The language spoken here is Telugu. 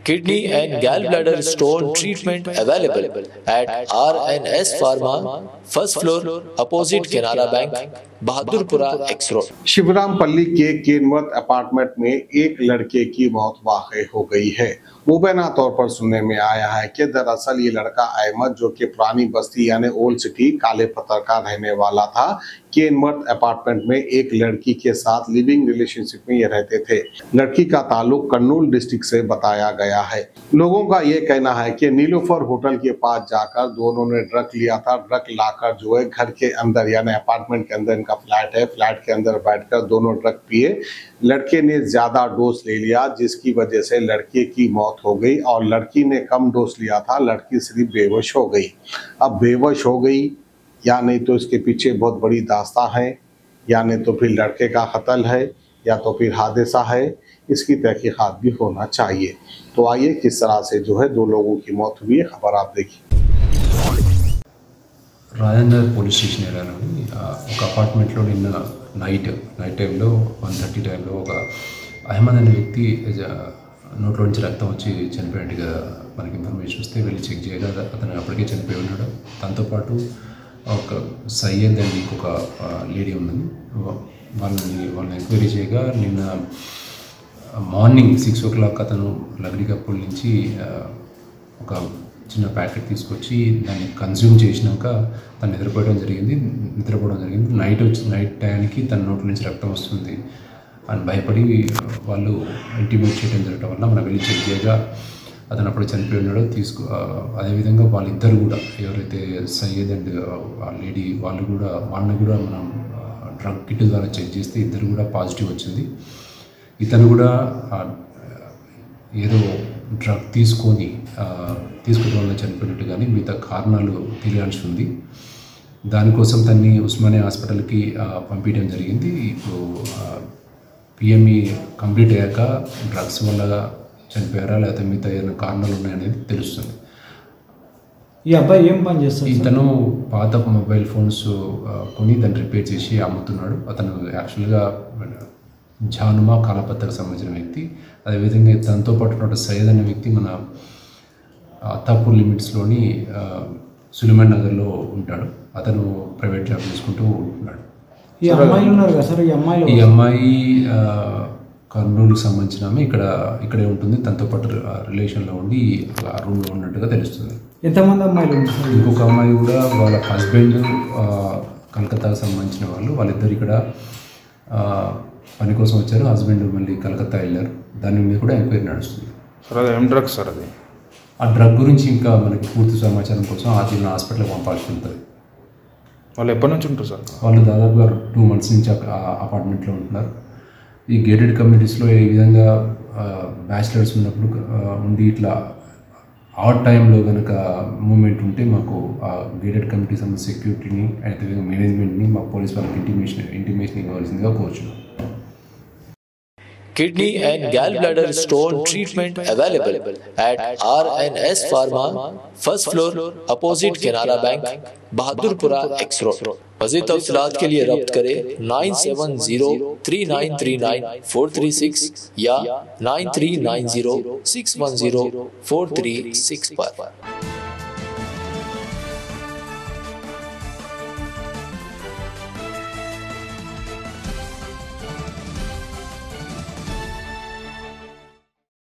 Kidney and gallbladder stone treatment available at RNS Pharma, first floor, opposite Canara Bank, Bahadurpura X Road. Shivrampalli के केनवर्थ अपार्टमेंट में एक लड़के की मौत वाक़ई हो गई है। मुबैना तौर पर सुनने में आया है कि दरअसल ये लड़का अहमद, जो कि पुरानी बस्ती यानी ओल्ड सिटी काले पत्थर का रहने वाला था, केनवर्थ अपार्टमेंट में एक लड़की के साथ लिविंग रिलेशनशिप में ये रहते थे। लड़की का ताल्लुक कर्नूल डिस्ट्रिक्ट से बताया गया है। लोगों का ये कहना है कि नीलोफर होटल के पास जाकर दोनों ने ड्रग लिया था। ड्रग लाकर जो है घर के अंदर यानी अपार्टमेंट के अंदर इनका फ्लैट है, फ्लैट के अंदर बैठकर दोनों ड्रग पिए। लड़के ने ज्यादा डोज ले लिया, जिसकी वजह से लड़के की मौत हो गई, और लड़की ने कम डोज लिया था, लड़की सिर्फ बेहोश हो गई। अब बेहोश हो गई या नहीं तो इसके पीछे बहुत बड़ी दास्तां है, या नहीं तो फिर लड़के का कत्ल है, या तो फिर हादसा है। इसकी तहकीकात भी होना चाहिए। तो आइए किस तरह से जो है दो लोगों की मौत हुई है, खबर आप देखिए। రాజేందర్ పోలీస్ స్టేషన్ ఏరియాలోని ఒక అపార్ట్మెంట్లో నిన్న నైట్ టైంలో 1:30 టైంలో ఒక అహ్మద్ అనే వ్యక్తి నోట్లో నుంచి రక్తం వచ్చి చనిపోయినట్టుగా మనకి ఇన్ఫర్మేషన్ వస్తే వెళ్ళి చెక్ చేయగా అతను అప్పటికే చనిపోయి ఉన్నాడు. దాంతోపాటు ఒక సయ్యద్ అని ఇంకొక లేడీ ఉన్నది. వాళ్ళని ఎంక్వైరీ చేయగా నిన్న మార్నింగ్ 6 o'clock అతను లగ్డికప్పుల నుంచి ఒక చిన్న ప్యాకెట్ తీసుకొచ్చి దాన్ని కన్జ్యూమ్ చేసినాక తను నిద్రపోవడం జరిగింది. నైట్ టైంకి తన నోట్ల నుంచి రక్తం వస్తుంది అని భయపడి వాళ్ళు ఇంటిమేట్ చేయడం జరగడం వల్ల మనం వెళ్ళి చెక్ చేయగా అతను అప్పుడు చనిపోయి ఉన్నాడో అదేవిధంగా వాళ్ళిద్దరు కూడా ఎవరైతే సయ్యద్ అండ్ ఆ లేడీ వాళ్ళని కూడా మనం డ్రగ్ కిట్ ద్వారా చెక్ చేస్తే ఇద్దరు కూడా పాజిటివ్ వచ్చింది. ఇతను కూడా ఏదో డ్రగ్ తీసుకోవడం వల్ల చనిపోయినట్టు కానీ మిగతా కారణాలు తెలియాల్సి ఉంది. దానికోసం తన్ని ఉస్మానియా హాస్పిటల్కి పంపించడం జరిగింది. ఇప్పుడు పిఎంఈ కంప్లీట్ అయ్యాక డ్రగ్స్ వల్ల చనిపోయారా లేకపోతే మిగతా ఏదైనా కారణాలు ఉన్నాయనేది తెలుస్తుంది. ఈ అబ్బాయి ఏం పని చేస్తాడు? ఇతను పాత మొబైల్ ఫోన్స్ కొని దాన్ని రిపేర్ చేసి అమ్ముతున్నాడు. అతను యాక్చువల్గా జానుమా కాలపత్రకు సంబంధించిన వ్యక్తి. అదేవిధంగా తనతో పాటు సయ్యద్ అనే వ్యక్తి మన అత్తాపూర్ లిమిట్స్లోని సులేమాన్ నగర్లో ఉంటాడు. అతను ప్రైవేట్ జాబ్ చేసుకుంటూ ఉంటున్నాడు. ఈ అమ్మాయిలు ఉన్నారు కదా సార్, ఈ అమ్మాయి కర్నూలుకు సంబంధించిన ఆమె ఇక్కడే ఉంటుంది. తనతో పాటు రిలేషన్లో ఉండి ఆ రూమ్లో ఉన్నట్టుగా తెలుస్తుంది. ఎంతమంది అమ్మాయిలు ఉంటారు? ఇంకొక అమ్మాయి కూడా వాళ్ళ హస్బెండ్ కలకత్తాకు సంబంధించిన వాళ్ళిద్దరు ఇక్కడ పని కోసం వచ్చారు. హస్బెండ్ మళ్ళీ కలకత్తా వెళ్ళారు. దాని మీద కూడా ఎంక్వైరీ నడుస్తుంది. సార్ అది ఏం డ్రగ్ సార్? అది ఆ డ్రగ్ గురించి ఇంకా మనకి పూర్తి సమాచారం కోసం ఆదిన హాస్పిటల్కి పంపాల్సి ఉంటుంది. వాళ్ళు ఎప్పటి నుంచి ఉంటారు సార్? వాళ్ళు దాదాపుగా 2 months నుంచి అపార్ట్మెంట్లో ఉంటున్నారు. ఈ గేటెడ్ కమ్యూనిటీస్లో ఏ విధంగా బ్యాచిలర్స్ ఉన్నప్పుడు ఉండి ఇట్లా ఆడ్ టైంలో కనుక మూమెంట్ ఉంటే మాకు ఆ గేటెడ్ కమ్యూనిటీ సంబంధించిన సెక్యూరిటీని అదేవిధంగా మేనేజ్మెంట్ని మా పోలీస్ వాళ్ళకి ఇంటిమేషన్ ఇవ్వాల్సిందిగా కోరుచున్నాం. Kidney and gallbladder stone treatment available at RNS Pharma, first floor, opposite Canara Bank, Bahadurpura X Road. मज़ीद तफ़सीलात के लिए रब्त करें 9703939436 या 9390610436 पर।